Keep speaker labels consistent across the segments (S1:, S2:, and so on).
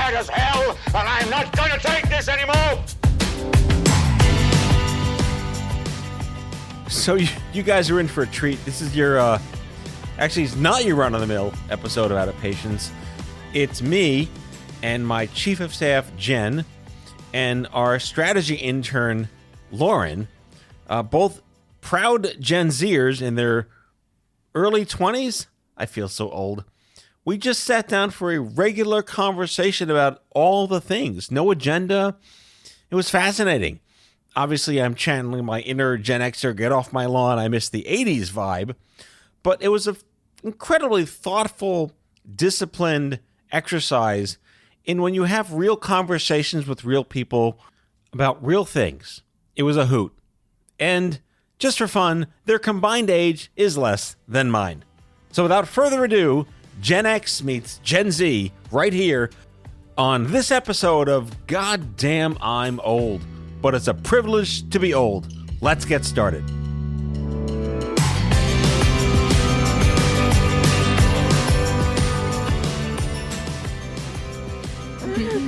S1: mad as hell, and I'm not going to take this anymore!
S2: So you guys are in for a treat. This is your, actually, it's not your run-of-the-mill episode of Adaptations. It's me and my chief of staff, Jen, and our strategy intern, Lauren, both proud Gen Zers in their early 20s. I feel so old. We just sat down for a regular conversation about all the things. No agenda. It was fascinating. Obviously, I'm channeling my inner Gen Xer, get off my lawn, I miss the 80s vibe. But it was an incredibly thoughtful, disciplined exercise in when you have real conversations with real people about real things. It was a hoot. And just for fun, their combined age is less than mine. So without further ado, Gen X meets Gen Z right here on this episode of Goddamn I'm Old. But it's a privilege to be old. Let's get started.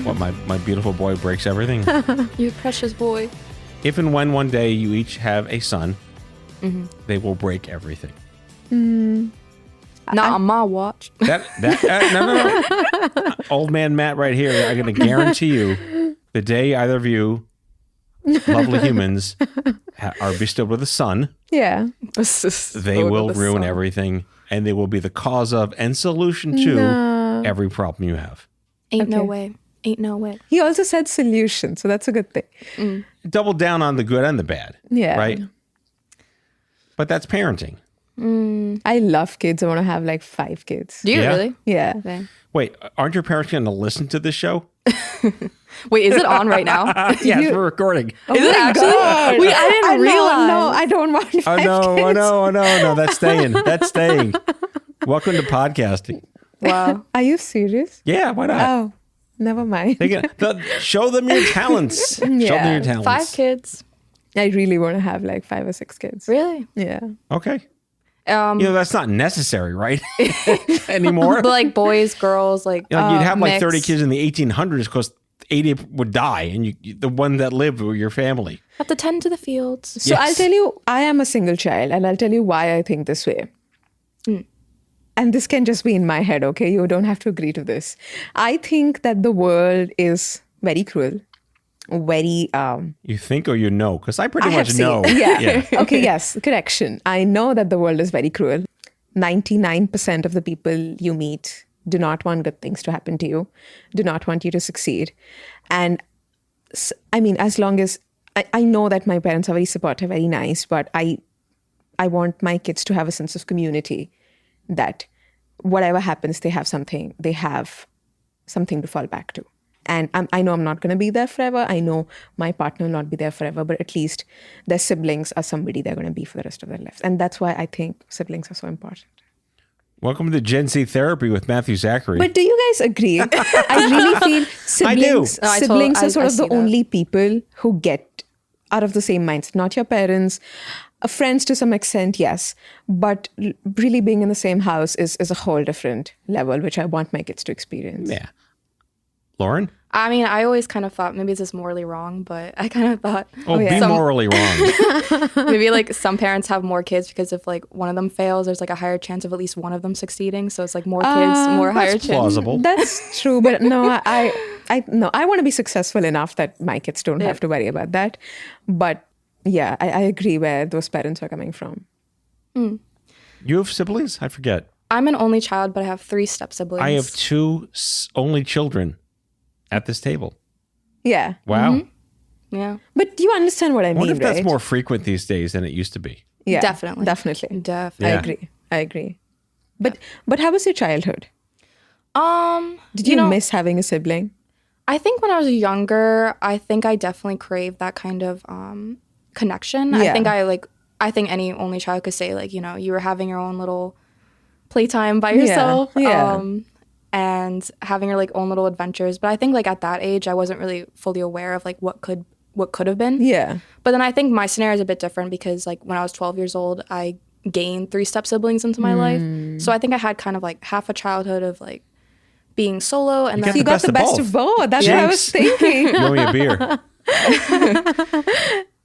S2: What, my beautiful boy breaks everything?
S3: You precious boy.
S2: If and when one day you each have a son, they will break everything.
S3: Not on my watch.
S2: No. Old man Matt right here, I'm going to guarantee you, the day either of you lovely humans are bestowed with a son, they will ruin everything, and they will be the cause of and solution to every problem you have.
S3: Ain't no way.
S4: He also said solution, so that's a good thing.
S2: Double down on the good and the bad.
S4: Yeah.
S2: Right? But that's parenting.
S4: I love kids. I want to have like 5 kids.
S3: Do you
S2: Yeah?
S3: really?
S4: Yeah.
S3: Okay.
S2: Wait, aren't your parents going to listen to this show?
S3: Wait, is it on right now?
S2: Yes, we're recording.
S3: Is it actually?
S4: God.
S3: Wait, I didn't realize.
S4: No, I don't want 5
S2: Oh
S4: kids.
S2: no, that's staying. That's staying. Welcome to podcasting.
S3: Wow.
S4: Are you serious?
S2: Yeah, why not?
S4: Oh, never mind.
S2: Show them your talents. Show them your talents.
S3: 5 kids.
S4: I really want to have like 5 or 6 kids.
S3: Really?
S4: Yeah.
S2: Okay. That's not necessary, right? Anymore.
S3: But like boys, girls, like
S2: You'd have like
S3: mix.
S2: 30 kids in the 1800s because 80 would die, and the one that lived were your family.
S3: Have to tend to the fields.
S4: So I'll tell you, I am a single child, and I'll tell you why I think this way. And this can just be in my head, okay? You don't have to agree to this. I think that the world is very cruel. Very
S2: You think or you know? Because I pretty
S4: I have
S2: much
S4: seen.
S2: know.
S4: Yeah. Okay, yes, correction. I know that the world is very cruel. 99% of the people you meet do not want good things to happen to you, do not want you to succeed. And I mean, as long as I know that my parents are very supportive, very nice, but I want my kids to have a sense of community, that whatever happens, they have something to fall back to. And I know I'm not going to be there forever. I know my partner will not be there forever, but at least their siblings are somebody they're going to be for the rest of their lives. And that's why I think siblings are so important.
S2: Welcome to Gen Z Therapy with Matthew Zachary.
S4: But do you guys agree? I really feel siblings,
S2: I do.
S4: siblings are sort
S3: I
S4: of the
S3: see that.
S4: only people who get out of the same mindset. Not your parents, friends to some extent, yes. But really being in the same house is a whole different level, which I want my kids to experience.
S2: Yeah. Lauren?
S3: I mean, I always kind of thought maybe this is morally wrong, but I kind of thought
S2: Be morally wrong.
S3: maybe like some parents have more kids because if like one of them fails, there's like a higher chance of at least one of them succeeding. So it's like more kids, more higher chance.
S2: Plausible.
S4: That's true, but no, I want to be successful enough that my kids don't have to worry about that. But yeah, I agree where those parents are coming from.
S2: You have siblings? I forget.
S3: I'm an only child, but I have 3 step siblings.
S2: I have 2 only children at this table.
S4: Yeah.
S2: Wow.
S3: Yeah.
S4: But you understand what I
S2: I wonder
S4: mean,
S2: if that's
S4: right?
S2: more frequent these days than it used to be.
S4: Yeah,
S3: Definitely.
S4: Definitely.
S3: Definitely.
S4: I agree. But how was your childhood? Did you miss having a sibling?
S3: I think when I was younger, I think I definitely craved that kind of connection.
S4: Yeah.
S3: I think any only child could say, like, you were having your own little playtime by yourself.
S4: Yeah.
S3: And having your like own little adventures. But I think like at that age, I wasn't really fully aware of like what could have been.
S4: Yeah.
S3: But then I think my scenario is a bit different because like when I was 12 years old, I gained 3 step siblings into my life. So I think I had kind of like half a childhood of like being solo, and then
S4: You got the best of both. That's what I was thinking.
S2: You owe me a beer.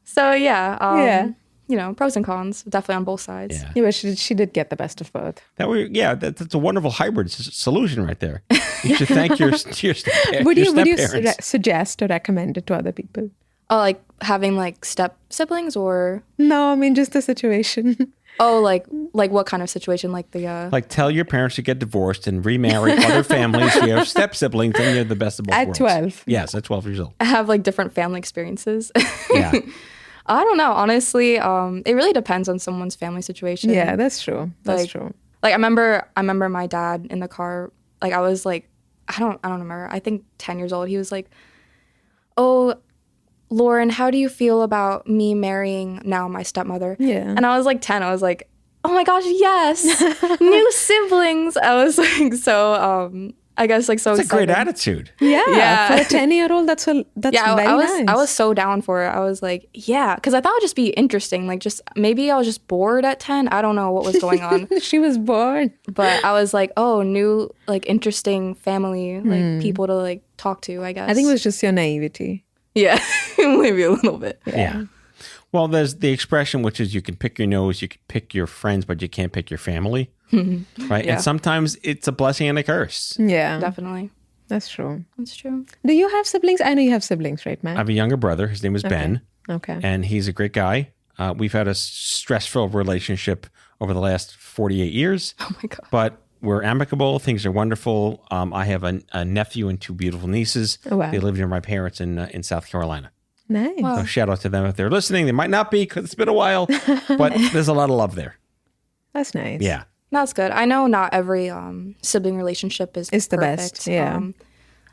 S3: so yeah,
S4: Yeah.
S3: you know, pros and cons definitely on both sides.
S2: Yeah.
S4: Yeah, but she did get the best of both.
S2: That's a wonderful hybrid solution right there. You should thank your
S4: Would you
S2: step-parents.
S4: suggest or recommend it to other people?
S3: Oh, like having like step siblings, or
S4: No, I mean just the situation.
S3: oh, like what kind of situation? Like the
S2: Like, tell your parents to get divorced and remarry other families. You have step siblings, and you're the best of both
S4: At
S2: worlds.
S4: 12.
S2: Yes, at 12 years old.
S3: have like different family experiences.
S2: Yeah.
S3: I don't know, honestly. It really depends on someone's family situation.
S4: Yeah, that's true. That's
S3: Like-
S4: true.
S3: Like I remember my dad in the car. Like I was like, I don't remember. I think 10 years old. He was like, "Oh, Lauren, how do you feel about me marrying now my stepmother?"
S4: Yeah.
S3: And I was like 10. I was like, "Oh my gosh, yes, new siblings!" I was like so I guess like so
S2: That's a great
S3: excited.
S2: attitude.
S4: Yeah,
S3: Yeah.
S4: for a 10-year-old, that's
S3: Yeah,
S4: very
S3: I was
S4: nice.
S3: I was so down for it. I was like, yeah, because I thought it would just be interesting. Like, just maybe I was just bored at 10. I don't know what was going on,
S4: She was born.
S3: but I was like, oh, new like interesting family, like people to like talk to. I guess.
S4: I think it was just your naivety.
S3: yeah, maybe a little bit.
S2: Yeah. Well, there's the expression, which is you can pick your nose, you can pick your friends, but you can't pick your family. Right.
S3: Yeah.
S2: And sometimes it's a blessing and a curse.
S4: Yeah,
S3: Definitely,
S4: that's true.
S3: that's true.
S4: Do you have siblings? I know you have siblings, right,
S2: I
S4: Matt?
S2: have a younger brother. His name is Ben,
S4: Okay.
S2: and he's a great guy. We've had a stressful relationship over the last 48 years,
S3: Oh my god.
S2: but we're amicable. Things are wonderful. I have a nephew and 2 beautiful nieces.
S4: Oh, wow.
S2: They live near my parents in South Carolina.
S4: Nice.
S3: Wow.
S2: So shout out to them if they're listening. They might not be because it's been a while, but there's a lot of love there.
S4: That's nice.
S2: Yeah.
S3: That's good. I know not every sibling relationship is
S4: It's the
S3: perfect.
S4: best, yeah.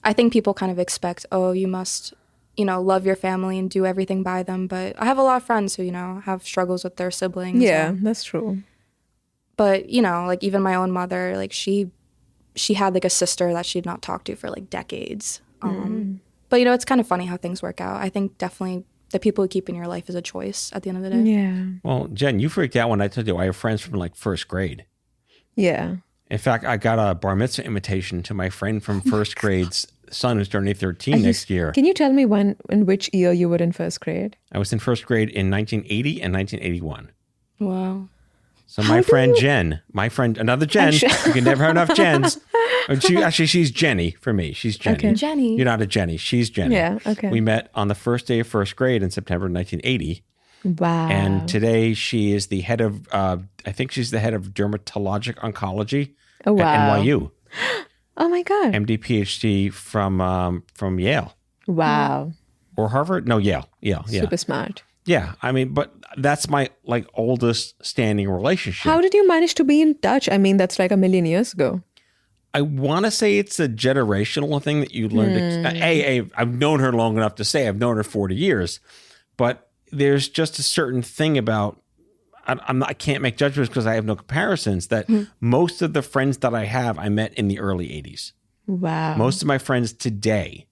S3: I think people kind of expect, oh, you must, you know, love your family and do everything by them. But I have a lot of friends who, you know, have struggles with their siblings.
S4: Yeah, that's true.
S3: But, you know, like even my own mother, like she had like a sister that she'd not talked to for like decades. But, you know, it's kind of funny how things work out. I think definitely the people who keep in your life is a choice at the end of the day.
S4: Yeah.
S2: Well, Jen, you freaked out when I told you I have friends from like first grade.
S4: Yeah.
S2: In fact, I got a bar mitzvah invitation to my friend from first grade's son who's turning 13 next year.
S4: Can you tell me in which year you were in first grade?
S2: I was in first grade in 1980 and 1981.
S3: Wow.
S2: So my friend Jen, another Jen, you can never have enough Jens. She's Jenny for me. She's Jenny.
S4: Okay.
S3: Jenny.
S2: You're not a Jenny. She's Jenny.
S4: Yeah, okay.
S2: We met on the first day of first grade in September 1980.
S4: Wow.
S2: And today she is the head of, I think she's the head of dermatologic oncology
S4: Oh, wow.
S2: at NYU.
S4: Oh my God.
S2: MD, PhD from Yale
S4: Wow.
S2: or Harvard. No, Yale. Yeah.
S4: Super smart.
S2: Yeah. I mean, but that's my like oldest standing relationship.
S4: How did you manage to be in touch? I mean, that's like a million years ago.
S2: I want to say it's a generational thing that you learn to. I've known her long enough to say I've known her 40 years, but there's just a certain thing about. I can't make judgments because I have no comparisons. That most of the friends that I have, I met in the early 80s.
S4: Wow.
S2: Most of my friends today,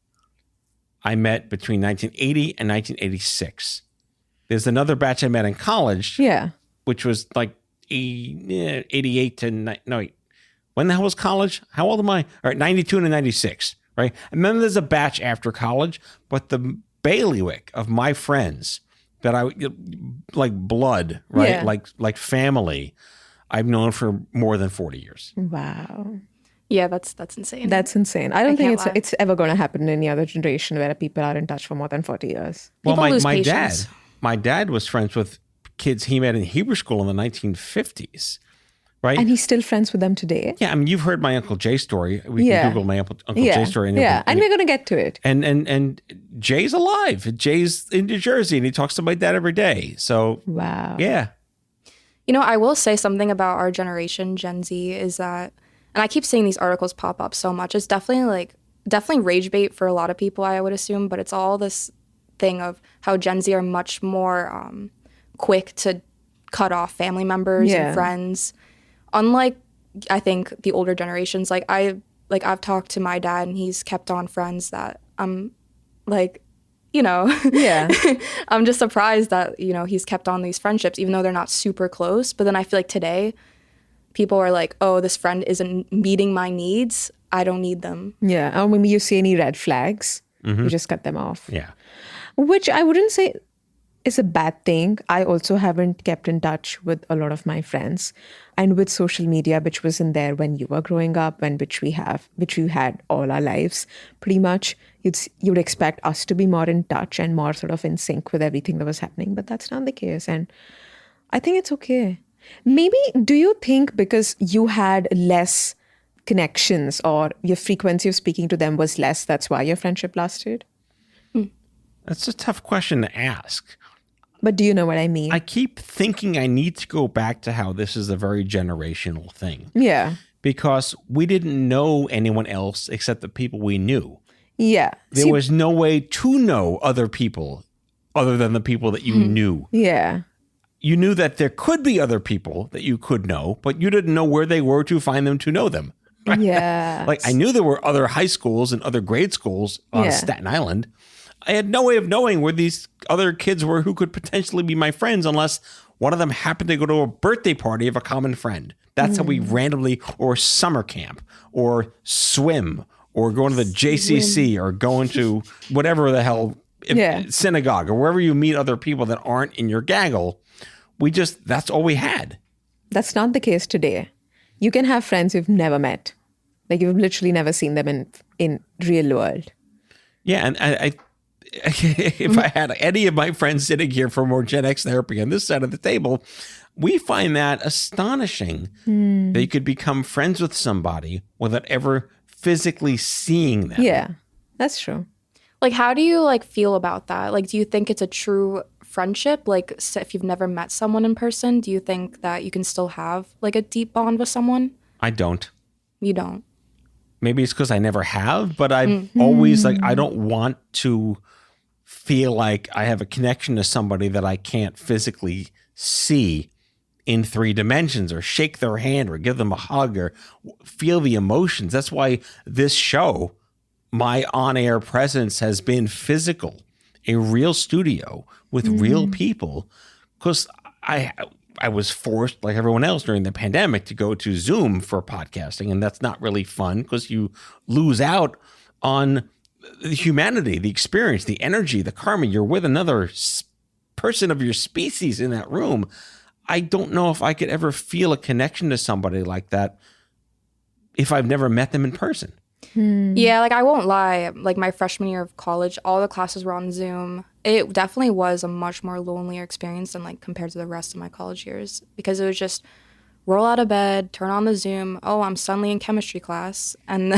S2: I met between 1980 and 1986. There's another batch I met in college,
S4: Yeah.
S2: which was like 88 to no. Wait. When the hell was college? How old am I? All right, 92 to 96, right? And then there's a batch after college, but the bailiwick of my friends that I like blood, right?
S4: Yeah.
S2: Like family, I've known for more than 40 years.
S4: Wow.
S3: Yeah, that's insane.
S4: That's insane. I don't think
S3: can't lie.
S4: it's ever going to happen in any other generation where people are in touch for more than 40 years.
S2: Well,
S3: People lose
S2: my
S3: patience.
S2: my dad was friends with kids he met in Hebrew school in the 1950s, right?
S4: And he's still friends with them today.
S2: Yeah, I mean, you've heard my Uncle Jay story. We
S4: Yeah.
S2: can Google my Uncle
S4: Yeah.
S2: Jay story.
S4: Yeah. And we're going to get to it.
S2: And Jay's alive. Jay's in New Jersey, and he talks to my dad every day. So
S4: Wow.
S2: yeah,
S3: You know, I will say something about our generation, Gen Z, is that, and I keep seeing these articles pop up so much. It's definitely rage bait for a lot of people, I would assume, but it's all this thing of how Gen Z are much more quick to cut off family members
S4: Yeah.
S3: and friends. Unlike, I think, the older generations. I've talked to my dad, and he's kept on friends that I'm like, you know,
S4: Yeah.
S3: I'm just surprised that, you know, he's kept on these friendships, even though they're not super close. But then I feel like today, people are like, oh, this friend isn't meeting my needs. I don't need them.
S4: Yeah. Or maybe you see any red flags, you just cut them off.
S2: Yeah.
S4: Which I wouldn't say is a bad thing. I also haven't kept in touch with a lot of my friends. And with social media, which wasn't there when you were growing up and which we had all our lives, pretty much, you'd expect us to be more in touch and more sort of in sync with everything that was happening. But that's not the case. And I think it's okay. Maybe, do you think because you had less connections or your frequency of speaking to them was less, that's why your friendship lasted?
S2: That's a tough question to ask.
S4: But do you know what I mean?
S2: I keep thinking I need to go back to how this is a very generational thing.
S4: Yeah.
S2: Because we didn't know anyone else except the people we knew.
S4: Yeah.
S2: There was no way to know other people other than the people that you knew.
S4: Yeah.
S2: You knew that there could be other people that you could know, but you didn't know where they were to find them to know them. Right?
S4: Yeah.
S2: Like I knew there were other high schools and other grade schools on Staten Island. I had no way of knowing where these other kids were who could potentially be my friends unless one of them happened to go to a birthday party of a common friend. That's how we randomly, or summer camp, or swim, or going to the JCC, or going to whatever the hell, synagogue, or wherever you meet other people that aren't in your gaggle. That's all we had.
S4: That's not the case today. You can have friends you've never met. Like you've literally never seen them in real world.
S2: Yeah, and I if I had any of my friends sitting here for more Gen X therapy on this side of the table, we find that astonishing that you could become friends with somebody without ever physically seeing them.
S4: Yeah, that's true.
S3: Like, how do you like feel about that? Like, do you think it's a true friendship? Like, if you've never met someone in person, do you think that you can still have like a deep bond with someone?
S2: I don't.
S3: You don't.
S2: Maybe it's because I never have, but I've always I don't want to feel like I have a connection to somebody that I can't physically see in 3 dimensions, or shake their hand, or give them a hug, or feel the emotions. That's why this show, my on-air presence, has been physical, a real studio with real people, because I was forced, like everyone else during the pandemic, to go to Zoom for podcasting, and that's not really fun because you lose out on the humanity, the experience, the energy, the karma. You're with another person of your species in that room. I don't know if I could ever feel a connection to somebody like that if I've never met them in person.
S3: Yeah, like I won't lie, like my freshman year of college, all the classes were on Zoom. It definitely was a much more lonelier experience than like compared to the rest of my college years, because it was just roll out of bed, turn on the Zoom. Oh, I'm suddenly in chemistry class. And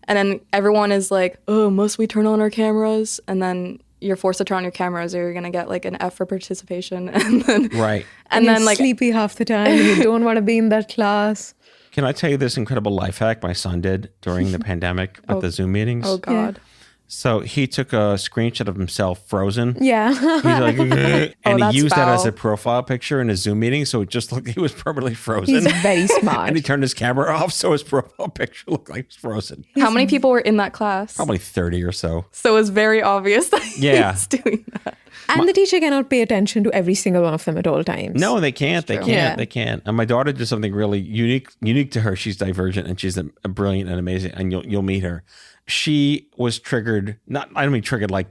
S3: then everyone is like, oh, must we turn on our cameras? And then you're forced to turn on your cameras or you're going to get like an F for participation. And then,
S2: right.
S3: And then
S4: you're
S3: like
S4: sleepy half the time and you don't want to be in that class.
S2: Can I tell you this incredible life hack my son did during the pandemic with the Zoom meetings?
S3: Oh, God.
S2: So he took a screenshot of himself frozen.
S4: Yeah.
S2: He's like, and he used that as
S3: foul.
S2: a profile picture in a Zoom meeting. So it just looked like he was permanently frozen.
S4: He's very smart.
S2: And he turned his camera off, so his profile picture looked like it was frozen.
S3: How many people were in that class?
S2: Probably 30 or so.
S3: So it was very obvious that he was doing that.
S4: And the teacher cannot pay attention to every single one of them at all times.
S2: No, they can't. They can't.
S4: Yeah.
S2: They can't. And my daughter did something really unique to her. She's divergent and she's a brilliant and amazing. And you'll meet her. She was triggered. I don't mean triggered like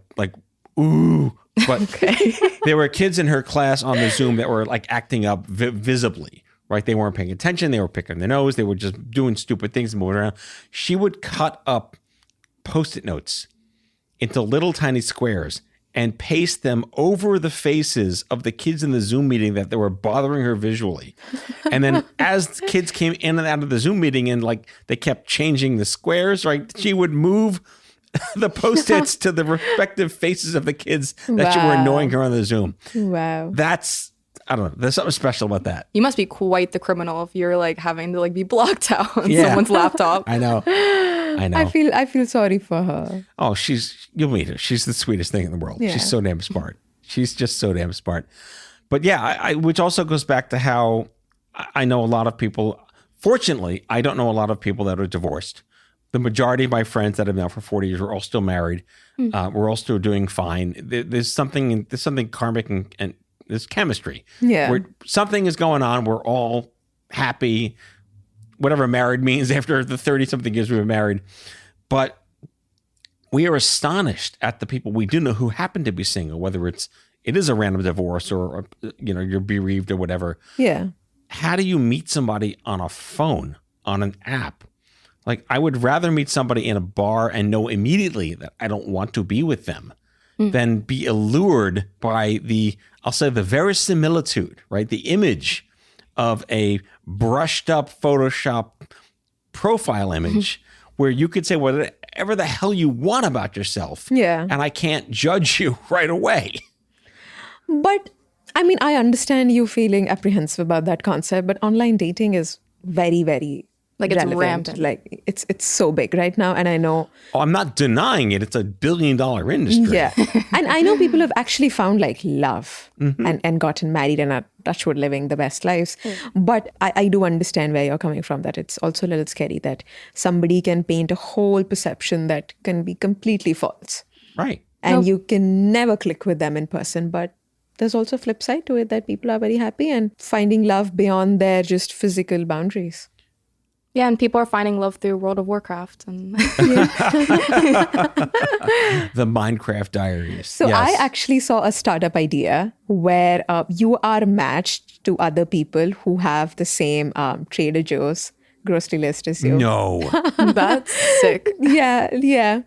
S2: ooh, but there were kids in her class on the Zoom that were like acting up visibly. Right? They weren't paying attention. They were picking their nose. They were just doing stupid things and moving around. She would cut up Post-it notes into little tiny squares and paste them over the faces of the kids in the Zoom meeting that they were bothering her visually. And then as kids came in and out of the Zoom meeting and like they kept changing the squares, right? She would move the Post-its to the respective faces of the kids that were annoying her on the Zoom.
S4: Wow.
S2: I don't know. There's something special about that.
S3: You must be quite the criminal if you're like having to like be blocked out on someone's laptop.
S2: I know.
S4: I feel sorry for her.
S2: Oh, you'll meet her. She's the sweetest thing in the world.
S4: Yeah.
S2: She's so damn smart. She's just so damn smart. But yeah, which also goes back to how I know a lot of people. Fortunately, I don't know a lot of people that are divorced. The majority of my friends that I've known for 40 years are all still married. We're all still doing fine. There's something karmic and there's chemistry.
S4: Yeah.
S2: Where something is going on. We're all happy, whatever married means after the 30-something years we were married. But we are astonished at the people we do know who happen to be single, whether it is a random divorce or, you're bereaved or whatever.
S4: Yeah.
S2: How do you meet somebody on a phone, on an app? Like, I would rather meet somebody in a bar and know immediately that I don't want to be with them than be allured by I'll say the verisimilitude, right? The image of a brushed up Photoshop profile image where you could say whatever the hell you want about yourself.
S4: Yeah.
S2: And I can't judge you right away.
S4: But I mean, I understand you feeling apprehensive about that concept, but online dating is very, very
S3: Like, it's
S4: relevant.
S3: rampant.
S4: Like it's so big right now. And I know.
S2: Oh, I'm not denying it. It's a $1 billion industry.
S4: Yeah. And I know people have actually found like love and gotten married and are touchwood living the best lives. But I do understand where you're coming from, that it's also a little scary that somebody can paint a whole perception that can be completely false.
S2: Right.
S4: And you can never click with them in person. But there's also a flip side to it, that people are very happy and finding love beyond their just physical boundaries.
S3: Yeah, and people are finding love through World of Warcraft. And
S2: The Minecraft Diaries.
S4: So
S2: Yes.
S4: I actually saw a startup idea where you are matched to other people who have the same Trader Joe's grocery list as you.
S2: No.
S3: that's sick.
S4: Yeah.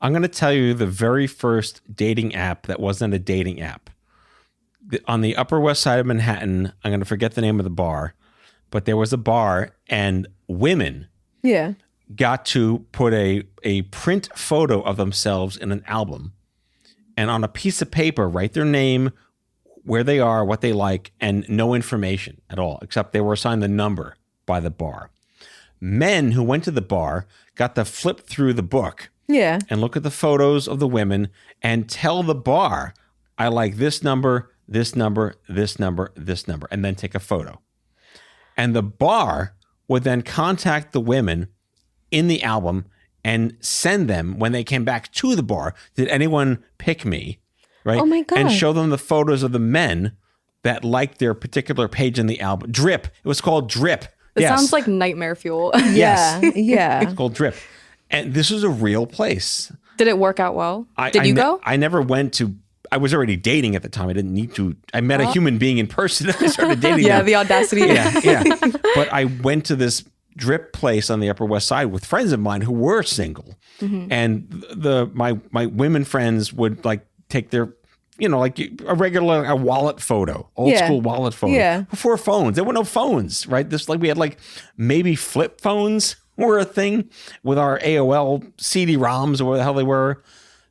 S2: I'm going to tell you the very first dating app that wasn't a dating app. On the Upper West Side of Manhattan, I'm going to forget the name of the bar, but there was a bar and women
S4: Yeah.
S2: got to put a print photo of themselves in an album and on a piece of paper write their name, where they are, what they like, and no information at all, except they were assigned the number by the bar. Men who went to the bar got to flip through the book
S4: Yeah.
S2: and look at the photos of the women and tell the bar, I like this number, this number, this number, this number, and then take a photo. And the bar would then contact the women in the album and send them, when they came back to the bar, did anyone pick me? Right?
S4: Oh my God.
S2: And show them the photos of the men that liked their particular page in the album. Drip. It was called Drip.
S3: It
S2: Yes.
S3: sounds like nightmare fuel.
S2: Yes.
S4: Yeah.
S2: It's called Drip. And this is a real place.
S3: Did it work out well? Did you go?
S2: I never went to. I was already dating at the time. I didn't need to. I met a human being in person and I started dating
S3: Yeah,
S2: them.
S3: the audacity.
S2: Yeah. But I went to this Drip place on the Upper West Side with friends of mine who were single. And my women friends would like take their, like a regular wallet photo, old school wallet photo.
S4: Yeah.
S2: Before phones. There were no phones, right? We had like maybe flip phones were a thing with our AOL CD-ROMs or whatever the hell they were.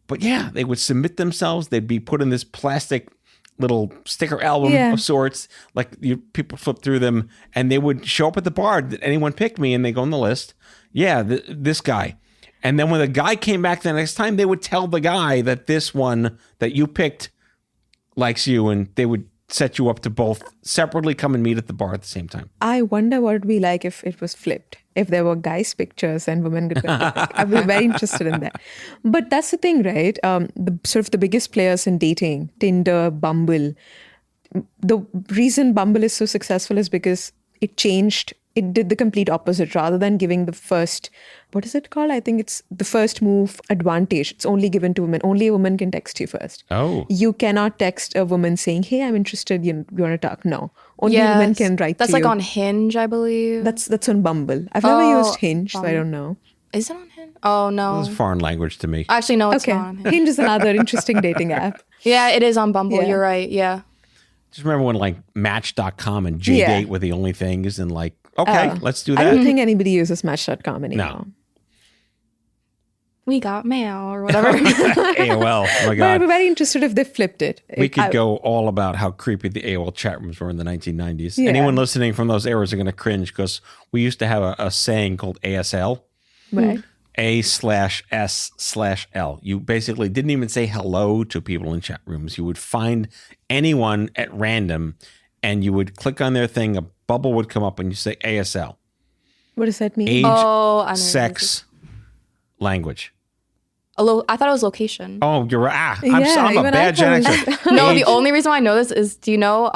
S2: But yeah, they would submit themselves. They'd be put in this plastic little sticker album of sorts. Like people flip through them and they would show up at the bar. Did anyone pick me? And they go on the list. Yeah, this guy. And then when the guy came back the next time, they would tell the guy that this one that you picked likes you. And they would set you up to both separately come and meet at the bar at the same time.
S4: I wonder what it'd be like if it was flipped. If there were guys' pictures and women could pick. I'd be very interested in that. But that's the thing, right? The biggest players in dating, Tinder, Bumble. The reason Bumble is so successful is because it did the complete opposite. Rather than giving the first, what is it called? I think it's the first move advantage. It's only given to women. Only a woman can text you first.
S2: Oh.
S4: You cannot text a woman saying, hey, I'm interested. You want to talk? No. Only women can write
S3: That's
S4: to you.
S3: like on Hinge, I believe.
S4: That's on Bumble. I've never used Hinge, so I don't know.
S3: Is it on Hinge? Oh, no.
S2: It's a foreign language to me.
S3: Actually, no, it's
S4: Okay.
S3: not on Hinge.
S4: Hinge is another interesting dating app.
S3: Yeah, it is on Bumble.
S4: Yeah.
S3: You're right. Yeah.
S2: Just remember when like Match.com and JDate were the only things and like, okay, let's do
S4: I
S2: that.
S4: don't think anybody uses Match.com anymore.
S3: We got mail or whatever.
S2: AOL. Oh my
S4: But I'd
S2: God.
S4: be very interested if they flipped it.
S2: We could go all about how creepy the AOL chat rooms were in the 1990s.
S4: Yeah.
S2: Anyone listening from those eras are going to cringe because we used to have a saying called ASL.
S4: Right.
S2: A/S/L. You basically didn't even say hello to people in chat rooms. You would find anyone at random and you would click on their thing. A bubble would come up and you say ASL.
S4: What does that mean?
S2: Age,
S3: Oh, I know.
S2: sex, language.
S3: I thought it was location.
S2: Oh, you're right.
S4: Yeah,
S2: I'm a
S4: even
S2: bad
S4: I
S2: Gen
S4: thought
S2: Xer.
S3: No, the
S2: Age-
S3: only reason why I know this is, do you know,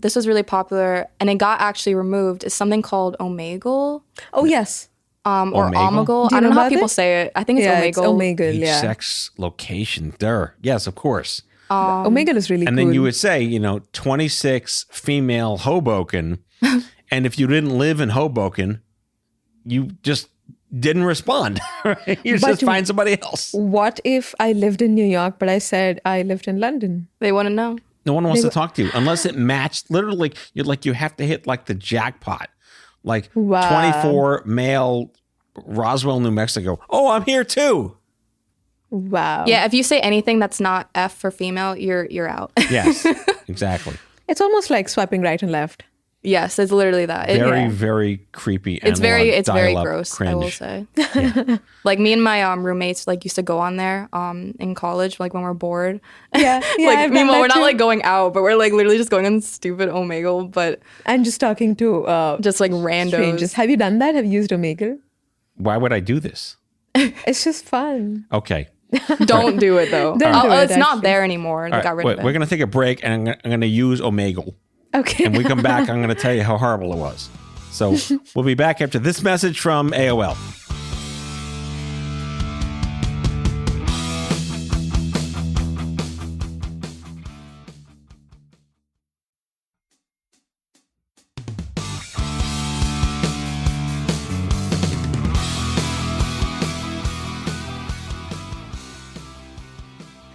S3: this was really popular and it got actually removed. Is something called Omegle,
S4: Oh, yes.
S3: or
S2: Omegle?
S3: Omegle.
S4: Do you
S3: I don't
S4: know
S3: know how
S4: about
S3: people
S4: it?
S3: say it. I think it's
S4: Yeah,
S3: Omegle.
S4: it's Omegle,
S2: Age,
S4: yeah.
S2: sex, location. There. Yes, of course.
S4: Omegle is really
S2: And
S4: cool.
S2: then you would say, 26 female Hoboken. And if you didn't live in Hoboken, you just didn't respond. Right? You just find somebody else.
S4: What if I lived in New York, but I said I lived in London?
S3: They want to know.
S2: No one wants to talk to you unless it matched. Literally, you have to hit like the jackpot. Like
S4: Wow.
S2: 24 male Roswell, New Mexico. Oh, I'm here too.
S4: Wow.
S3: Yeah, if you say anything that's not F for female, you're out.
S2: Yes, exactly.
S4: It's almost like swiping right and left.
S3: Yes, it's literally that.
S2: Very, very creepy.
S3: It's very
S2: dial-up
S3: gross.
S2: Cringe.
S3: I will say. Like me and my roommates used to go on there in college, like when we're bored.
S4: Yeah. Yeah.
S3: Like
S4: I've done
S3: meanwhile,
S4: that
S3: we're not
S4: too.
S3: like going out, but we're like literally just going on stupid Omegle, but
S4: And just talking to
S3: just like randos.
S4: strangers. Have you done that? Have you used Omegle?
S2: Why would I do this?
S4: It's just fun.
S2: Okay.
S3: Don't do it though.
S4: Don't do it,
S3: It's not
S4: actually.
S3: there anymore. They
S2: All
S3: got
S2: right,
S3: rid
S2: wait,
S3: of it.
S2: we're going to take a break and I'm going to use Omegle.
S4: Okay.
S2: And we come back, I'm going to tell you how horrible it was. So we'll be back after this message from AOL.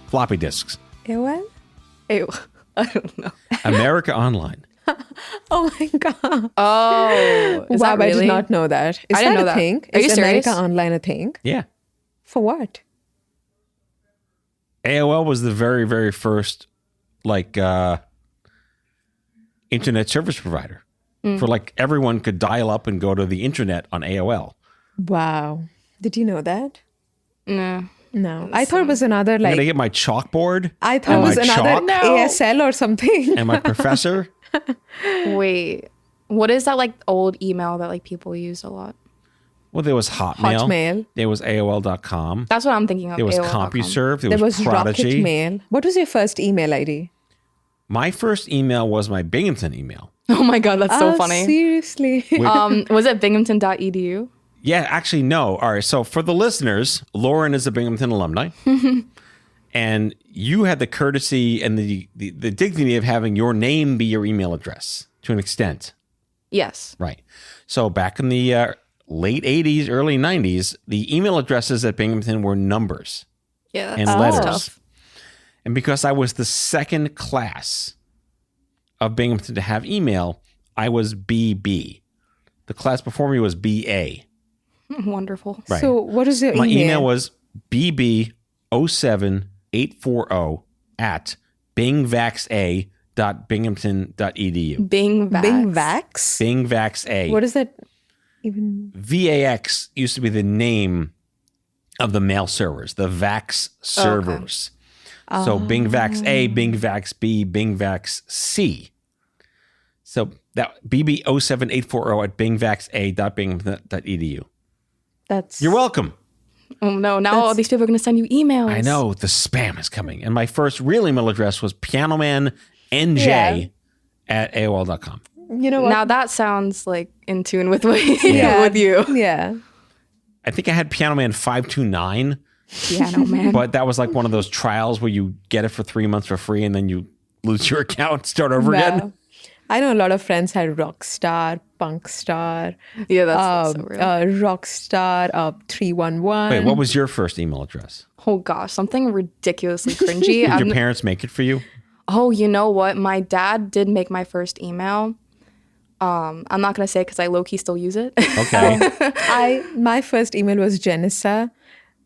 S2: Floppy disks.
S4: AOL?
S3: Ew. I don't know.
S2: America Online.
S4: Oh my god.
S3: Oh, is
S4: Wow,
S3: that
S4: I
S3: really?
S4: did not know that. Is
S3: I didn't
S4: that
S3: know
S4: a
S3: that.
S4: thing?
S3: Are you
S4: Is America
S3: serious?
S4: Online a thing?
S2: Yeah.
S4: For what?
S2: AOL was the very, very first internet service provider for everyone could dial up and go to the internet on AOL.
S4: Wow. Did you know that?
S3: No.
S4: No. I thought it was another
S2: I'm gonna
S4: like
S2: get my chalkboard.
S4: I thought it
S2: and
S4: was
S2: my
S4: another
S2: chalk
S4: ASL or something.
S2: and my professor.
S3: Wait. What is that old email that people use a lot?
S2: Well, there was Hotmail.
S4: Hotmail.
S2: There was AOL.com.
S3: That's what I'm thinking of.
S2: There was
S3: AOL.com.
S2: CompuServe. There
S4: There
S2: was
S4: was
S2: Prodigy.
S4: Rocket Mail. What was your first email ID?
S2: My first email was my Binghamton email.
S3: Oh my god, that's so funny.
S4: Seriously.
S3: Was it binghamton.edu?
S2: Yeah, actually, no. All right. So for the listeners, Lauren is a Binghamton alumni. And you had the courtesy and the dignity of having your name be your email address to an extent.
S3: Yes.
S2: Right. So back in the late 80s, early 90s, the email addresses at Binghamton were numbers
S3: Yeah.
S2: and
S3: That's
S2: letters.
S3: tough.
S2: And because I was the second class of Binghamton to have email, I was BB. The class before me was BA.
S3: Wonderful.
S2: Right.
S4: So what is your
S2: My
S4: email?
S2: email was bb07840 at bingvaxa.binghamton.edu.
S3: Bing Vax.
S4: Bing Vax?
S2: Bingvaxa.
S4: What is that even?
S2: VAX used to be the name of the mail servers, the VAX servers. So Bingvax A, Bingvax B, Bingvax C. So that bb07840 at bingvaxa.binghamton.edu.
S4: That's
S2: You're welcome.
S3: Oh no, now all these people are going to send you emails.
S2: I know the spam is coming. And my first real email address was pianoman NJ
S4: Yeah.
S2: at AOL.com.
S4: you know what?
S3: Now that sounds in tune with what
S4: Yeah.
S3: with you.
S4: Yeah.
S2: I think I had pianoman 529,
S3: Piano man.
S2: but that was one of those trials where you get it for 3 months for free and then you lose your account, start over again.
S4: Wow. I know a lot of friends had Rockstar, Punkstar,
S3: Yeah, that's so real.
S4: Rockstar, 311.
S2: Wait, what was your first email address?
S3: Oh gosh, something ridiculously cringy.
S2: Did your parents make it for you?
S3: Oh, you know what? My dad did make my first email. I'm not gonna say because I low key still use it.
S2: Okay.
S4: My first email was Jenisa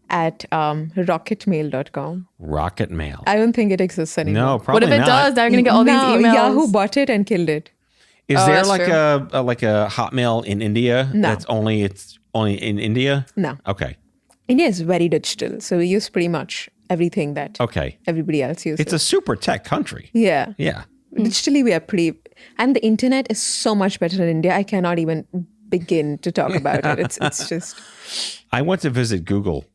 S4: at rocketmail.com.
S2: Rocket Mail.
S4: I don't think it exists anymore.
S2: No,
S3: What
S2: probably
S3: if it
S2: not.
S3: does? Now you're gonna get all these
S4: No,
S3: emails.
S4: Yahoo bought it and killed it.
S2: Is
S3: Oh,
S2: there
S3: that's
S2: a Hotmail in India?
S4: No.
S2: It's only in India?
S4: No.
S2: Okay.
S4: India is very digital, so we use pretty much everything that
S2: Okay.
S4: everybody else uses.
S2: It's a super tech country.
S4: yeah.
S2: Yeah.
S4: Digitally, we are pretty, and the internet is so much better in India. I cannot even begin to talk about it. It's just
S2: I went to visit Google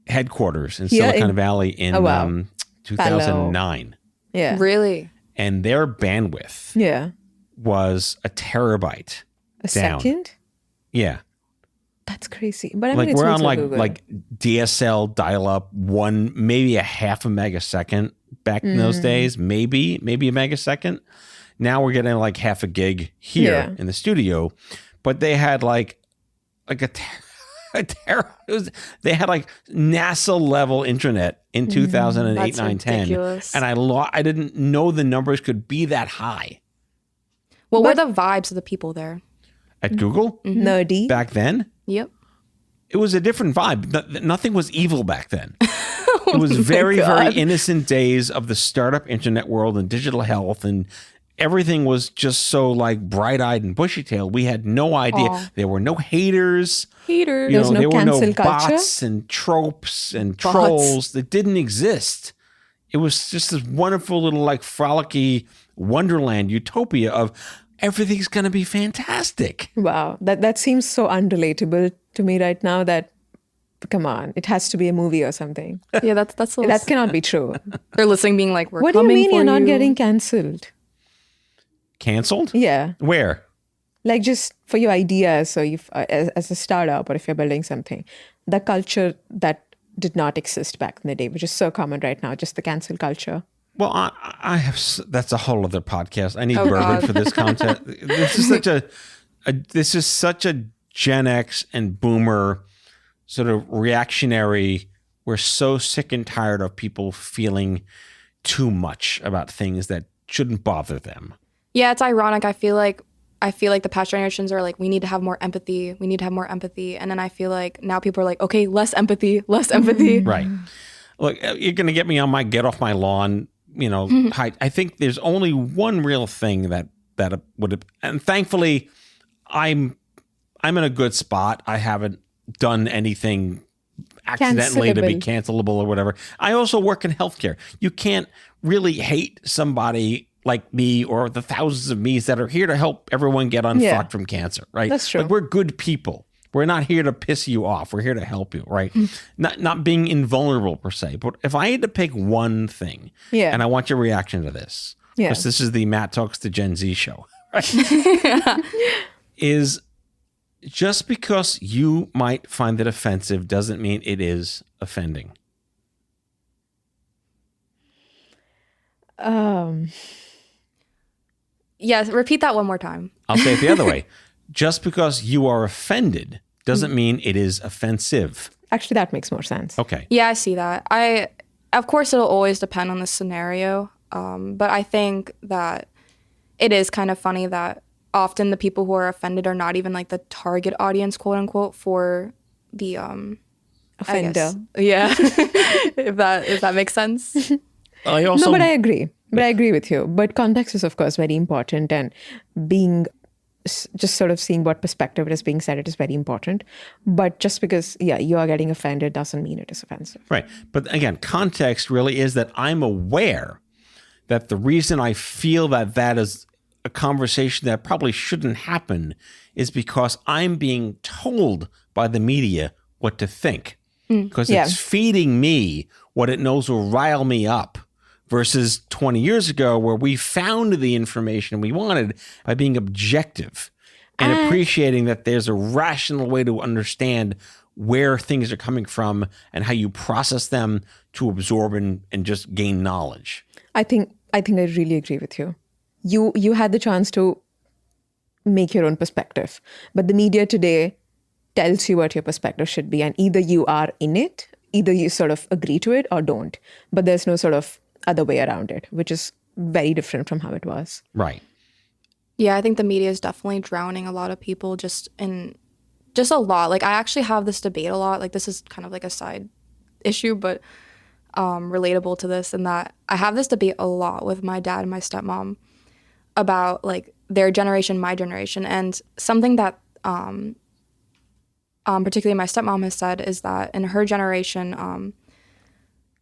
S2: headquarters in
S4: Here
S2: Silicon
S4: in-
S2: Valley in
S4: Oh, wow.
S2: 2009.
S4: Yeah.
S3: Really?
S2: And their bandwidth
S4: Yeah.
S2: was a terabyte
S4: A
S2: down.
S4: second?
S2: Yeah.
S4: That's crazy. But I mean,
S2: Like
S4: it's
S2: we're on
S4: also
S2: like
S4: Google.
S2: like DSL dial-up, maybe a half a megasecond back in those days, maybe a megasecond. Now we're getting like half a gig here
S4: Yeah.
S2: in the studio, but they had like they had like NASA level internet in 2008,
S3: That's
S2: 9, 10,
S3: ridiculous.
S2: and I didn't know the numbers could be that high
S3: What were the vibes of the people there?
S2: at Google
S4: nerdy.
S2: back then.
S3: Yep.
S2: It was a different vibe. Nothing was evil back then. It was very, very innocent days of the startup internet world and digital health, and everything was just so like bright-eyed and bushy-tailed. We had no idea.
S3: Aw.
S2: There were no haters.
S3: Haters.
S2: You
S4: There was
S2: know,
S4: no
S2: there were no
S4: cancel culture?
S2: bots and tropes and
S3: Bots.
S2: trolls that didn't exist. It was just this wonderful little like frolicky wonderland utopia of everything's going to be fantastic.
S4: Wow. That seems so unrelatable to me right now that, come on, it has to be a movie or something.
S3: Yeah, that's a
S4: That cannot be true.
S3: they're listening, being like, "We're
S4: What do you
S3: coming
S4: mean
S3: for
S4: you're not
S3: you."
S4: getting cancelled?
S2: Canceled?
S4: Yeah.
S2: Where?
S4: Like just for your ideas, so if as a startup or if you're building something, the culture that did not exist back in the day, which is so common right now, just the cancel culture.
S2: Well, I have. That's a whole other podcast. I need
S3: Oh,
S2: bourbon
S3: God.
S2: for this content. This is such a Gen X and Boomer sort of reactionary. We're so sick and tired of people feeling too much about things that shouldn't bother them.
S3: Yeah, it's ironic. I feel like the past generations are like, we need to have more empathy. We need to have more empathy. And then I feel like now people are like, okay, less empathy, less empathy.
S2: Right. Look, you're going to get me on my get off my lawn, height. I think there's only one real thing that would have, and thankfully I'm in a good spot. I haven't done anything accidentally to be cancelable or whatever. I also work in healthcare. You can't really hate somebody like me or the thousands of me's that are here to help everyone get unfucked
S4: Yeah.
S2: from cancer, right?
S4: That's true.
S2: Like we're good people. We're not here to piss you off. We're here to help you, right? Not being invulnerable per se. But if I had to pick one thing,
S4: Yeah.
S2: and I want your reaction to this,
S4: Yeah.
S2: because this is the Matt Talks to Gen Z show, right? Is just because you might find it offensive doesn't mean it is offending.
S3: Yes, repeat that one more time.
S2: I'll say it the other way. Just because you are offended doesn't mean it is offensive.
S4: Actually, that makes more sense.
S2: Okay.
S3: Yeah, I see that. Of course, it'll always depend on the scenario. But I think that it is kind of funny that often the people who are offended are not even like the target audience, quote unquote, for the
S4: Offender.
S3: Yeah, if that makes sense.
S2: I also,
S4: No, but I agree. But I agree with you. But context is, of course, very important. And being just sort of seeing what perspective it is being said, it is very important. But just because, you are getting offended doesn't mean it is offensive.
S2: right. But again, context really is that I'm aware that the reason I feel that is a conversation that probably shouldn't happen is because I'm being told by the media what to think. Because it's feeding me what it knows will rile me up. Versus 20 years ago, where we found the information we wanted by being objective and appreciating that there's a rational way to understand where things are coming from and how you process them to absorb and just gain knowledge.
S4: I think I really agree with you. You had the chance to make your own perspective, but the media today tells you what your perspective should be, and either you are in it, either you sort of agree to it or don't. But there's no sort of other way around it, which is very different from how it was.
S2: Right.
S3: Yeah, I think the media is definitely drowning a lot of people just a lot. Like I actually have this debate a lot. Like this is kind of like a side issue, but relatable to this, in that I have this debate a lot with my dad and my stepmom about like their generation, my generation, and something that particularly my stepmom has said is that in her generation,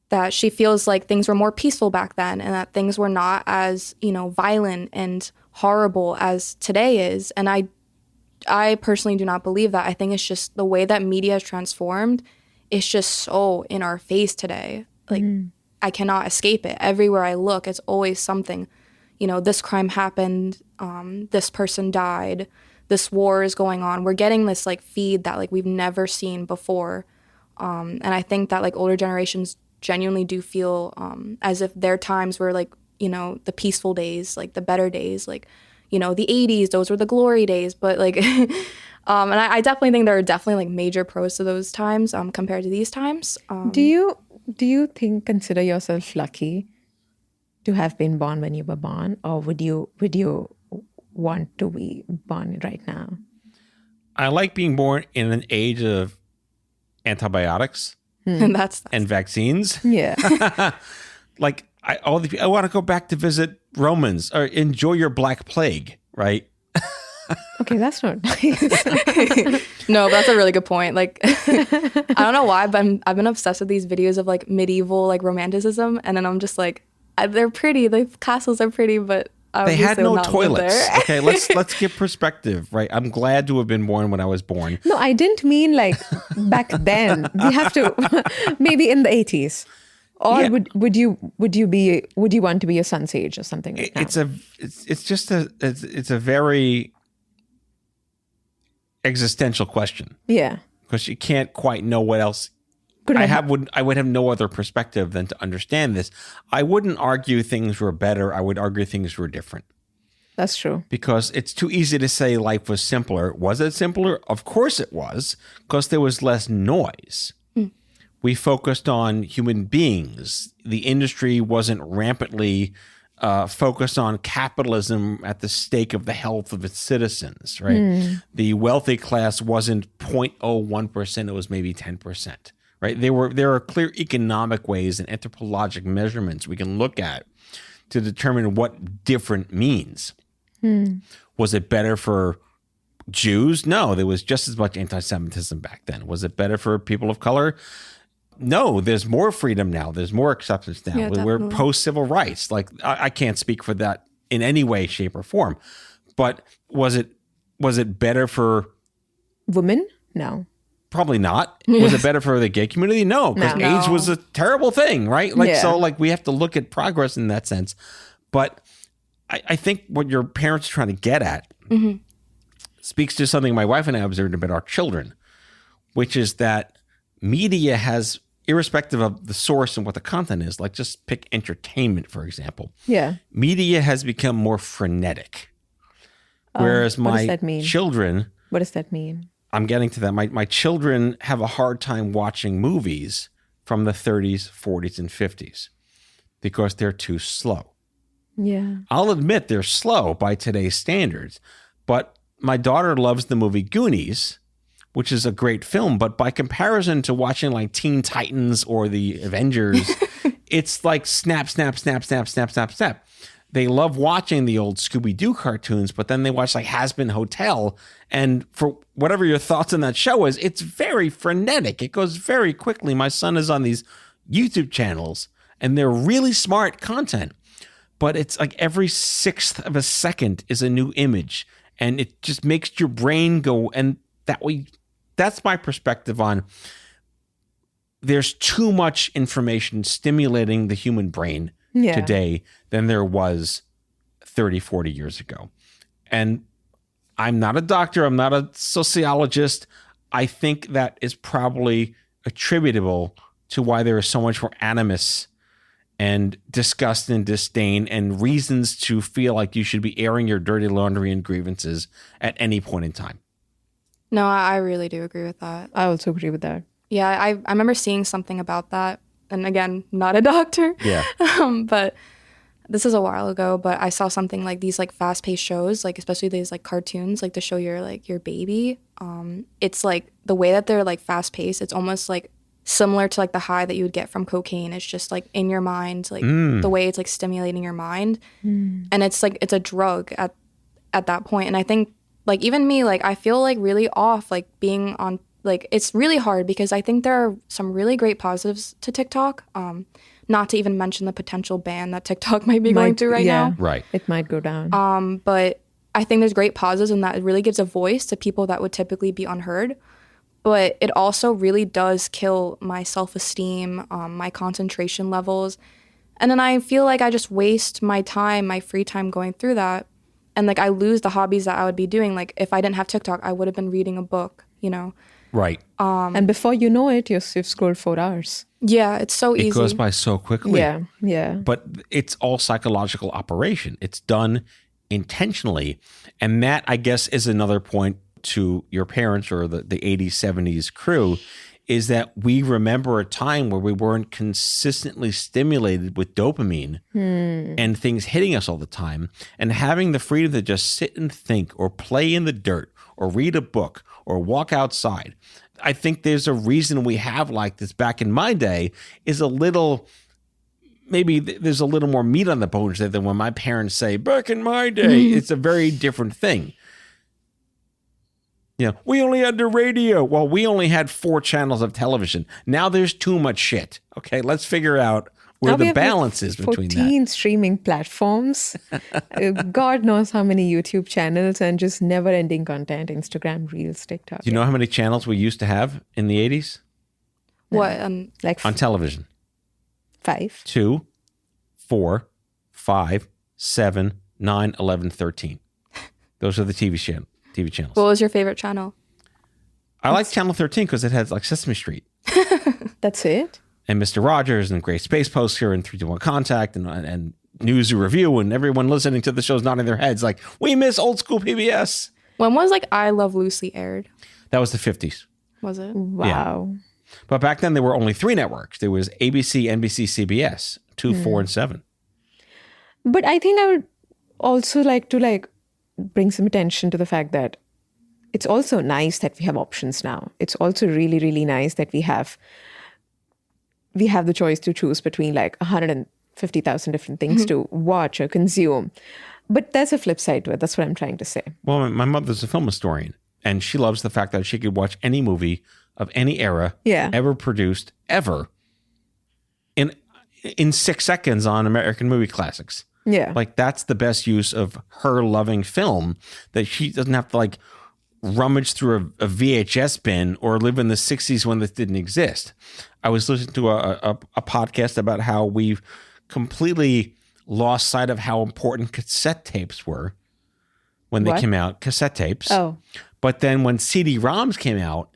S3: that she feels like things were more peaceful back then and that things were not as, violent and horrible as today is. And I personally do not believe that. I think it's just the way that media has transformed it's just so in our face today. Like, I cannot escape it. Everywhere I look, it's always something. You know, this crime happened, this person died, this war is going on. We're getting this like feed that like we've never seen before. And I think that like older generations genuinely do feel as if their times were like, you know, the peaceful days, like the better days, like, you know, the 80s, those were the glory days. But like, and I definitely think there are definitely like major pros to those times compared to these times.
S4: Do you consider yourself lucky to have been born when you were born, or would you want to be born right now?
S2: I like being born in an age of antibiotics
S3: And that's
S2: and vaccines.
S4: Yeah.
S2: Like I want to go back to visit Romans or enjoy your Black Plague, right?
S4: Okay, that's not nice.
S3: No, that's a really good point. Like, I don't know why, but I've been obsessed with these videos of like medieval like romanticism, and then I'm just like, they're pretty. The castles are pretty, but
S2: They had
S3: obviously will
S2: no
S3: not live
S2: toilets.
S3: there.
S2: Okay, let's get perspective, right? I'm glad to have been born when I was born.
S4: No, I didn't mean like back then. We have to maybe in the 80s. Or
S2: Yeah.
S4: would you want to be your son's age or something like that?
S2: It's a very existential question
S4: Yeah.
S2: because you can't quite know what else. I would have no other perspective than to understand this. I wouldn't argue things were better. I would argue things were different.
S4: That's true.
S2: Because it's too easy to say life was simpler. Was it simpler? Of course it was, because there was less noise. We focused on human beings. The industry wasn't rampantly focused on capitalism at the stake of the health of its citizens, right? The wealthy class wasn't 0.01%, it was maybe 10%, right? There are clear economic ways and anthropologic measurements we can look at to determine what different means. Was it better for Jews? No, there was just as much anti-Semitism back then. Was it better for people of color? No, there's more freedom now. There's more acceptance now.
S3: Yeah,
S2: We're
S3: definitely.
S2: post-civil rights. Like I can't speak for that in any way, shape, or form. But was it better for?
S4: Women? No.
S2: Probably not. Was it better for the gay community? No, because
S4: No.
S2: AIDS was a terrible thing, right? Like
S4: Yeah.
S2: so, like we have to look at progress in that sense. But I think what your parents are trying to get at speaks to something my wife and I observed about our children, which is that media has, irrespective of the source and what the content is, like just pick entertainment, for example.
S4: Yeah.
S2: Media has become more frenetic. Whereas
S4: what does
S2: my
S4: that mean?
S2: children,
S4: What does that mean?
S2: I'm getting to that. My children have a hard time watching movies from the 30s, 40s, and 50s because they're too slow.
S4: Yeah.
S2: I'll admit they're slow by today's standards, but my daughter loves the movie Goonies, which is a great film, but by comparison to watching like Teen Titans or the Avengers, it's like snap, snap, snap, snap, snap, snap, snap. They love watching the old Scooby-Doo cartoons, but then they watch like Has-Been Hotel, and for whatever your thoughts on that show is, it's very frenetic. It goes very quickly. My son is on these YouTube channels, and they're really smart content, but it's like every sixth of a second is a new image, and it just makes your brain go, and that's my perspective on there's too much information stimulating the human brain today than there was 30, 40 years ago. And I'm not a doctor. I'm not a sociologist. I think that is probably attributable to why there is so much more animus and disgust and disdain and reasons to feel like you should be airing your dirty laundry and grievances at any point in time.
S3: No, I really do agree with that.
S4: I also agree with that.
S3: Yeah, I remember seeing something about that. And again, not a doctor.
S2: Yeah.
S3: But this is a while ago, but I saw something like these like fast-paced shows, like especially these like cartoons, like to show your baby. It's like the way that they're like fast-paced, it's almost like similar to like the high that you would get from cocaine. It's just like in your mind, like the way it's like stimulating your mind. And it's like it's a drug at that point. And I think like even me, like I feel like really off like being on, like it's really hard because I think there are some really great positives to TikTok. Not to even mention the potential ban that TikTok might be going through right now.
S2: Right.
S4: It might go down.
S3: But I think there's great positives and that it really gives a voice to people that would typically be unheard. but it also really does kill my self-esteem, my concentration levels. And then I feel like I just waste my time, my free time going through that. And like I lose the hobbies that I would be doing. Like if I didn't have TikTok, I would have been reading a book, you know?
S2: Right.
S4: And before you know it, you've scrolled 4 hours.
S3: Yeah, it's so easy.
S2: It goes by so quickly.
S4: Yeah, yeah.
S2: But it's all psychological operation. It's done intentionally. And that, I guess, is another point to your parents or the 80s, 70s crew, is that we remember a time where we weren't consistently stimulated with dopamine and things hitting us all the time. And having the freedom to just sit and think or play in the dirt or read a book or walk outside. I think there's a reason we have like this back in my day is a little, maybe there's a little more meat on the bones there than when my parents say, back in my day. It's a very different thing. You know, we only had the radio. Well, we only had 4 channels of television. Now there's too much shit. Okay, let's figure out where the balance is between
S4: 14
S2: that.
S4: streaming platforms. God knows how many YouTube channels and just never-ending content. Instagram, Reels, TikTok.
S2: Do you know how many channels we used to have in the 80s?
S3: What?
S4: Like
S2: On television?
S4: 5.
S2: 2, 4, 5, 7, 9, 11, 13. Those are the TV channels.
S3: What was your favorite channel?
S2: I like Channel 13 because it has like Sesame Street.
S4: That's it?
S2: And Mr. Rogers and Great Space Poster and 3-2-1 Contact and News Review and everyone listening to the shows nodding their heads like, we miss old school PBS.
S3: When was like I Love Lucy aired?
S2: That was the 50s.
S3: Was it?
S4: Wow.
S2: But back then there were only 3 networks. There was ABC, NBC, CBS, 2, 4, and 7.
S4: But I think I would also like to bring some attention to the fact that it's also nice that we have options now. It's also really, really nice that we have the choice to choose between like 150,000 different things to watch or consume. But there's a flip side to it. That's what I'm trying to say.
S2: Well, my mother's a film historian, and she loves the fact that she could watch any movie of any era ever produced, ever, in 6 seconds on American Movie Classics.
S4: Yeah.
S2: Like, that's the best use of her loving film, that she doesn't have to like rummage through a VHS bin or live in the 60s when this didn't exist. I was listening to a podcast about how we've completely lost sight of how important cassette tapes were when they came out. Cassette tapes.
S4: Oh.
S2: But then when CD-ROMs came out,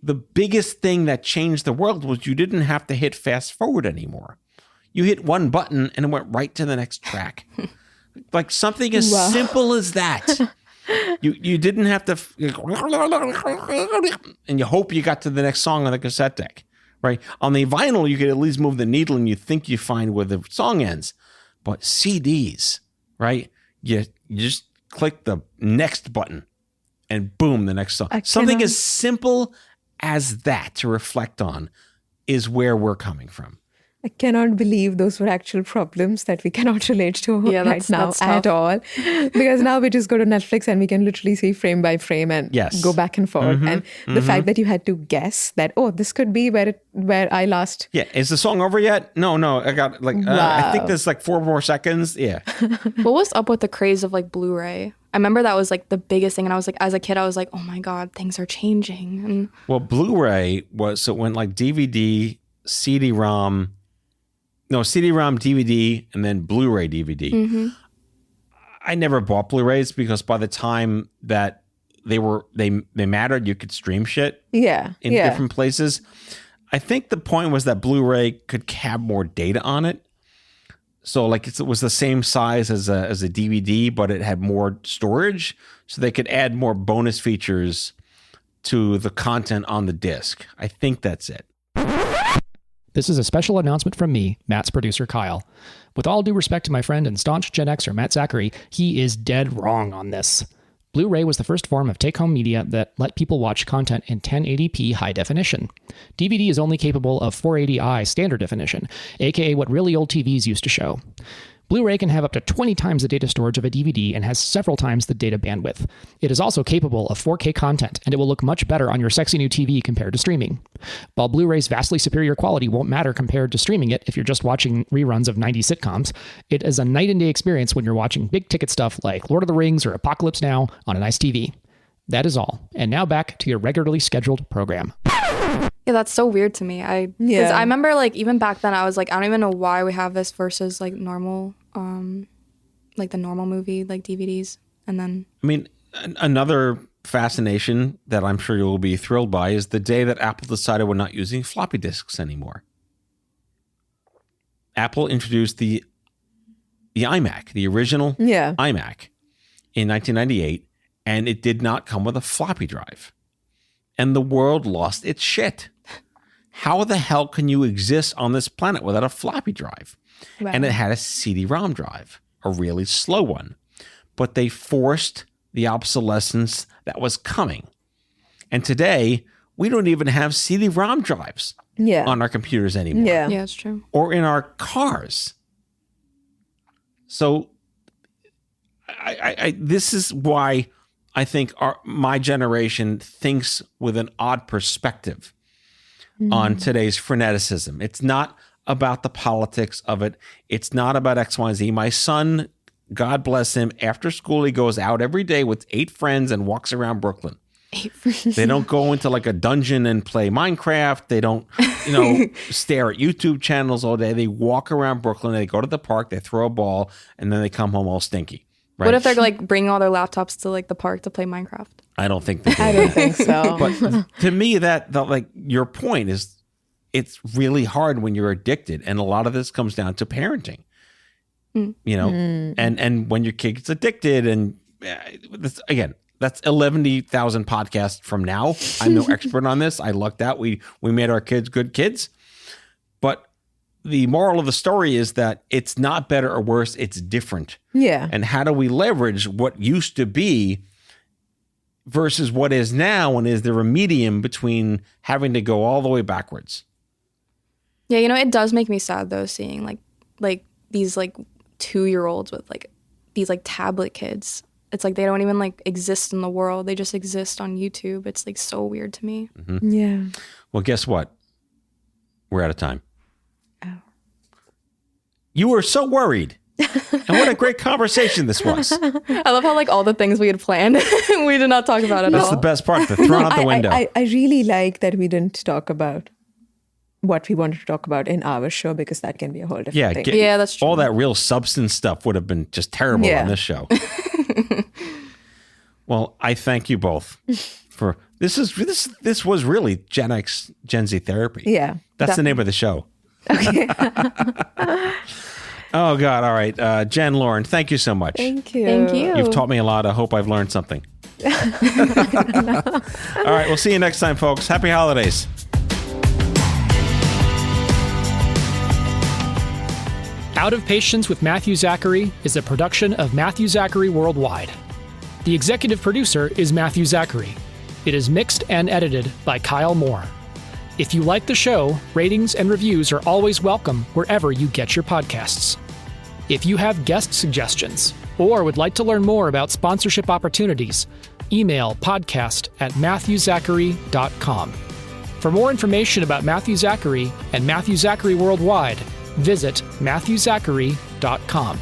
S2: the biggest thing that changed the world was you didn't have to hit fast forward anymore. You hit one button and it went right to the next track. Like something as simple as that. You didn't have to, and you hope you got to the next song on the cassette deck, right? On the vinyl, you could at least move the needle and you think you find where the song ends. But CDs, right? You just click the next button and boom, the next song. Something as simple as that to reflect on is where we're coming from.
S4: I cannot believe those were actual problems that we cannot relate to right now at all. Because now we just go to Netflix and we can literally see frame by frame and go back and forth. And the fact that you had to guess that, oh, this could be where I last.
S2: Yeah. Is the song over yet? No. I got like, I think there's like 4 more seconds. Yeah.
S3: What was up with the craze of like Blu-ray? I remember that was like the biggest thing. And I was like, as a kid, I was like, oh my God, things are changing. And
S2: Blu-ray was, so when like DVD, CD-ROM, DVD, and then Blu-ray DVD. I never bought Blu-rays because by the time that they mattered, you could stream shit in different places. I think the point was that Blu-ray could have more data on it. So like it was the same size as a DVD, but it had more storage. So they could add more bonus features to the content on the disc. I think that's it.
S5: This is a special announcement from me, Matt's producer Kyle. With all due respect to my friend and staunch Gen Xer, Matt Zachary, he is dead wrong on this. Blu-ray was the first form of take-home media that let people watch content in 1080p high definition. DVD is only capable of 480i standard definition, aka what really old TVs used to show. Blu-ray can have up to 20 times the data storage of a DVD and has several times the data bandwidth. It is also capable of 4K content, and it will look much better on your sexy new TV compared to streaming. While Blu-ray's vastly superior quality won't matter compared to streaming it if you're just watching reruns of 90s sitcoms, it is a night and day experience when you're watching big-ticket stuff like Lord of the Rings or Apocalypse Now on a nice TV. That is all. And now back to your regularly scheduled program.
S3: Yeah, that's so weird to me. Because I remember like even back then I was like, I don't even know why we have this versus like normal, like the normal movie like DVDs. And then
S2: I mean, another fascination that I'm sure you'll be thrilled by is the day that Apple decided we're not using floppy disks anymore. Apple introduced the iMac, the original iMac, in 1998, and it did not come with a floppy drive. And the world lost its shit. How the hell can you exist on this planet without a floppy drive?
S3: wow.
S2: And it had a CD-ROM drive, a really slow one. But they forced the obsolescence that was coming. And today, we don't even have CD-ROM drives on our computers anymore.
S3: Yeah, it's true.
S2: Or in our cars. So I this is why I think my generation thinks with an odd perspective on today's freneticism. It's not about the politics of it. It's not about X, Y, and Z. My son, God bless him, after school, he goes out every day with 8 friends and walks around Brooklyn.
S3: 8 friends.
S2: They don't go into like a dungeon and play Minecraft. They don't, stare at YouTube channels all day. They walk around Brooklyn. They go to the park. They throw a ball, and then they come home all stinky. Right?
S3: What if they're like bringing all their laptops to like the park to play Minecraft?
S2: I don't think they do.
S4: I don't think so.
S2: But to me, that like your point is, it's really hard when you're addicted, and a lot of this comes down to parenting. And when your kid gets addicted, and again, that's 11,000 podcasts from now. I'm no expert on this. I lucked out. We made our kids good kids. But the moral of the story is that it's not better or worse. It's different.
S4: Yeah.
S2: And how do we leverage what used to be versus what is now? And is there a medium between having to go all the way backwards?
S3: Yeah, it does make me sad though, seeing like these like 2-year-olds with like these like tablet kids. It's like they don't even like exist in the world. They just exist on YouTube. It's like so weird to me.
S2: Mm-hmm.
S4: Yeah.
S2: Well, guess what? We're out of time.
S4: Oh.
S2: You were so worried. And what a great conversation this was.
S3: I love how like all the things we had planned, we did not talk about at
S2: That's
S3: all.
S2: the best part. They're thrown out the window.
S4: I really like that we didn't talk about what we wanted to talk about in our show, because that can be a whole different thing.
S3: Yeah, that's true.
S2: All that real substance stuff would have been just terrible on this show. Well, I thank you both for this was really Gen X, Gen Z therapy.
S4: Yeah.
S2: That's the name of the show.
S4: Okay.
S2: Oh God. All right. Jen, Lauren, thank you so much.
S4: Thank you.
S3: Thank you.
S2: You've taught me a lot. I hope I've learned something. All right. We'll see you next time, folks. Happy holidays.
S5: Out of Patience with Matthew Zachary is a production of Matthew Zachary Worldwide. The executive producer is Matthew Zachary. It is mixed and edited by Kyle Moore. If you like the show, ratings and reviews are always welcome wherever you get your podcasts. If you have guest suggestions or would like to learn more about sponsorship opportunities, email podcast@matthewzachary.com. For more information about Matthew Zachary and Matthew Zachary Worldwide, visit matthewzachary.com.